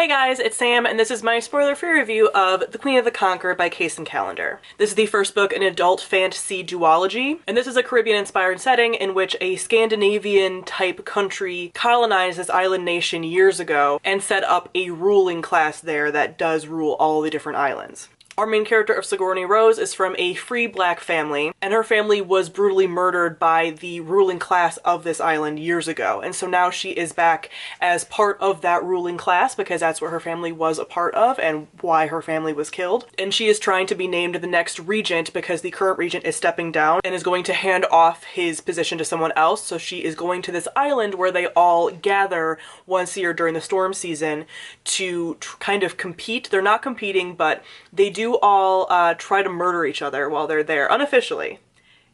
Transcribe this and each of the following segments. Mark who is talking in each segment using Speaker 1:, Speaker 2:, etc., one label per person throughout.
Speaker 1: Hey guys, it's Sam, and this is my spoiler-free review of The Queen of the Conquered by Kacen Callendar. This is the first book in an adult fantasy duology, and this is a Caribbean-inspired setting in which a Scandinavian-type country colonized this island nation years ago and set up a ruling class there that does rule all the different islands. Our main character of Sigourney Rose is from a free black family, and her family was brutally murdered by the ruling class of this island years ago. And so now she is back as part of that ruling class because that's what her family was a part of and why her family was killed. And she is trying to be named the next regent because the current regent is stepping down and is going to hand off his position to someone else. So she is going to this island where they all gather once a year during the storm season to kind of compete. They're not competing, but they do all try to murder each other while they're there, unofficially.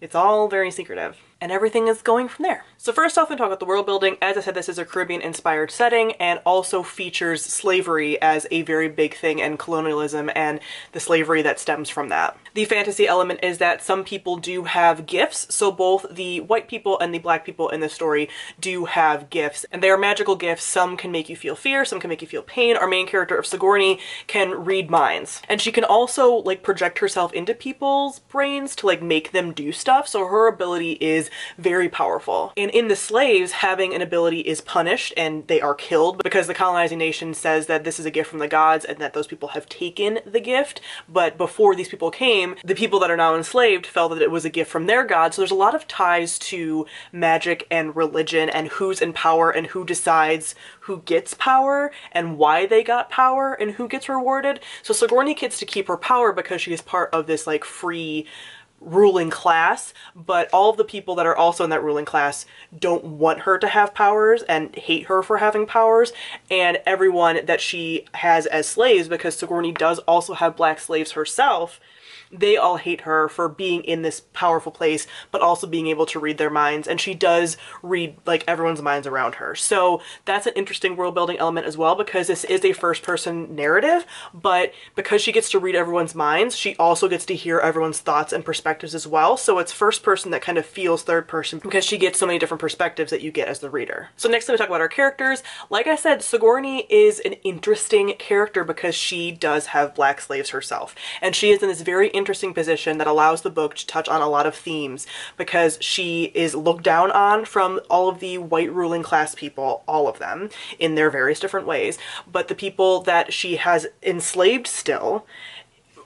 Speaker 1: It's all very secretive. And everything is going from there. So first off, we talk about the world building. As I said, this is a Caribbean-inspired setting and also features slavery as a very big thing and colonialism and the slavery that stems from that. The fantasy element is that some people do have gifts. So both the white people and the black people in the story do have gifts, and they are magical gifts. Some can make you feel fear, some can make you feel pain. Our main character of Sigourney can read minds, and she can also like project herself into people's brains to like make them do stuff. So her ability is very powerful. And in the slaves, having an ability is punished and they are killed because the colonizing nation says that this is a gift from the gods and that those people have taken the gift. But before these people came, the people that are now enslaved felt that it was a gift from their god. So there's a lot of ties to magic and religion and who's in power and who decides who gets power and why they got power and who gets rewarded. So Sigourney gets to keep her power because she is part of this like free ruling class, but all of the people that are also in that ruling class don't want her to have powers and hate her for having powers, and everyone that she has as slaves, because Sigourney does also have black slaves herself, they all hate her for being in this powerful place, but also being able to read their minds, and she does read like everyone's minds around her. So that's an interesting world building element as well, because this is a first person narrative, but because she gets to read everyone's minds, she also gets to hear everyone's thoughts and perspectives as well. So it's first person that kind of feels third person because she gets so many different perspectives that you get as the reader. So next, let me talk about our characters. Like I said, Sigourney is an interesting character because she does have black slaves herself, and she is in this very interesting position that allows the book to touch on a lot of themes because she is looked down on from all of the white ruling class people, all of them, in their various different ways. But the people that she has enslaved still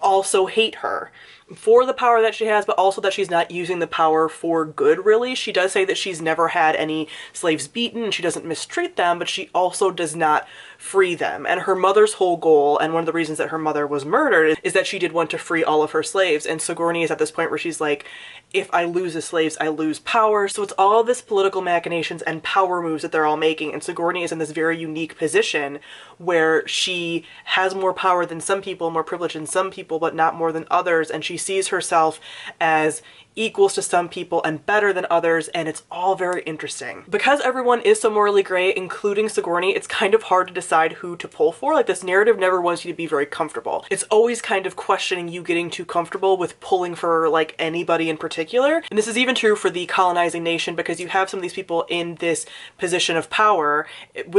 Speaker 1: also hate her for the power that she has, but also that she's not using the power for good, really. She does say that she's never had any slaves beaten and she doesn't mistreat them, but she also does not free them. And her mother's whole goal, and one of the reasons that her mother was murdered, is that she did want to free all of her slaves. And Sigourney is at this point where she's like, if I lose the slaves, I lose power. So it's all this political machinations and power moves that they're all making. And Sigourney is in this very unique position where she has more power than some people, more privilege than some people, but not more than others. And she sees herself as equals to some people and better than others, and it's all very interesting. Because everyone is so morally gray, including Sigourney, it's kind of hard to decide who to pull for. Like, this narrative never wants you to be very comfortable. It's always kind of questioning you getting too comfortable with pulling for like anybody in particular. And this is even true for the colonizing nation because you have some of these people in this position of power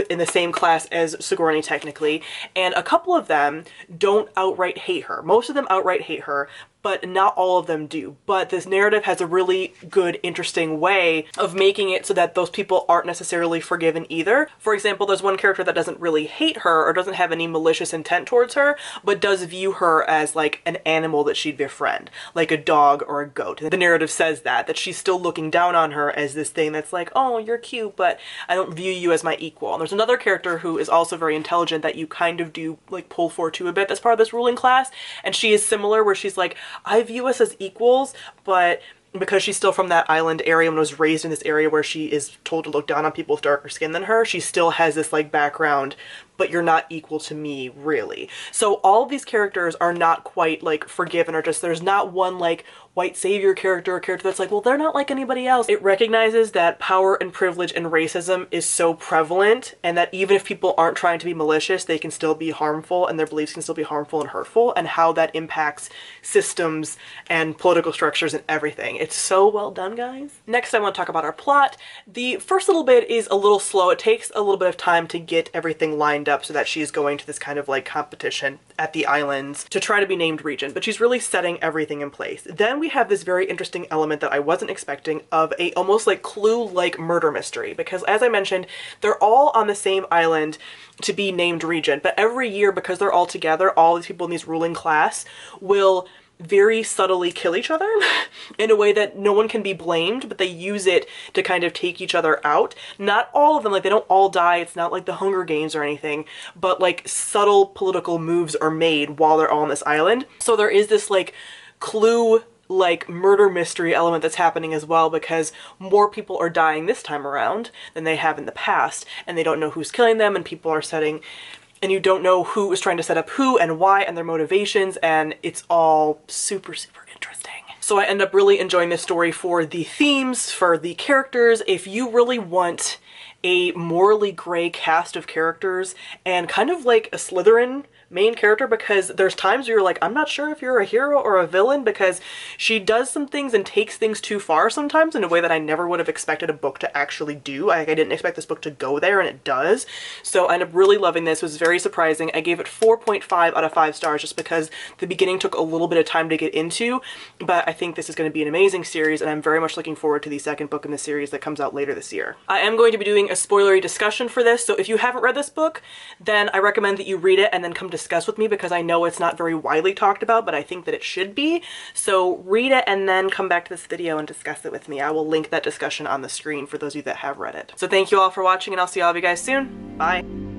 Speaker 1: in the same class as Sigourney technically, and a couple of them don't outright hate her. Most of them outright hate her, but not all of them do. But this narrative has a really good, interesting way of making it so that those people aren't necessarily forgiven either. For example, there's one character that doesn't really hate her or doesn't have any malicious intent towards her, but does view her as like an animal that she'd befriend, like a dog or a goat. The narrative says that she's still looking down on her as this thing that's like, oh, you're cute, but I don't view you as my equal. And there's another character who is also very intelligent that you kind of do like pull for too a bit that's part of this ruling class, and she is similar where she's like, I view us as equals, but because she's still from that island area and was raised in this area where she is told to look down on people with darker skin than her, she still has this like background, but you're not equal to me, really. So all of these characters are not quite like forgiven, or just there's not one like white savior character or character that's like, well, they're not like anybody else. It recognizes that power and privilege and racism is so prevalent, and that even if people aren't trying to be malicious, they can still be harmful and their beliefs can still be harmful and hurtful, and how that impacts systems and political structures and everything. It's so well done, guys. Next, I want to talk about our plot. The first little bit is a little slow. It takes a little bit of time to get everything lined lined up so that she's going to this kind of like competition at the islands to try to be named regent, but she's really setting everything in place. Then we have this very interesting element that I wasn't expecting of a almost like Clue-like murder mystery, because as I mentioned, they're all on the same island to be named regent, but every year, because they're all together, all these people in these ruling class will very subtly kill each other in a way that no one can be blamed, but they use it to kind of take each other out. Not all of them, like they don't all die, it's not like the Hunger Games or anything, but like subtle political moves are made while they're all on this island. So there is this like Clue like murder mystery element that's happening as well, because more people are dying this time around than they have in the past, and they don't know who's killing them, and people are setting, and you don't know who is trying to set up who and why and their motivations, and it's all super, super interesting. So I end up really enjoying this story for the themes, for the characters. If you really want a morally gray cast of characters and kind of like a Slytherin main character, because there's times where you're like, I'm not sure if you're a hero or a villain, because she does some things and takes things too far sometimes in a way that I never would have expected a book to actually do. I didn't expect this book to go there, and it does. So I ended up really loving this. It was very surprising. I gave it 4.5 out of 5 stars just because the beginning took a little bit of time to get into, but I think this is going to be an amazing series, and I'm very much looking forward to the second book in the series that comes out later this year. I am going to be doing a spoilery discussion for this, so if you haven't read this book, then I recommend that you read it and then come discuss with me, because I know it's not very widely talked about, but I think that it should be. So read it and then come back to this video and discuss it with me. I will link that discussion on the screen for those of you that have read it. So thank you all for watching, and I'll see all of you guys soon. Bye.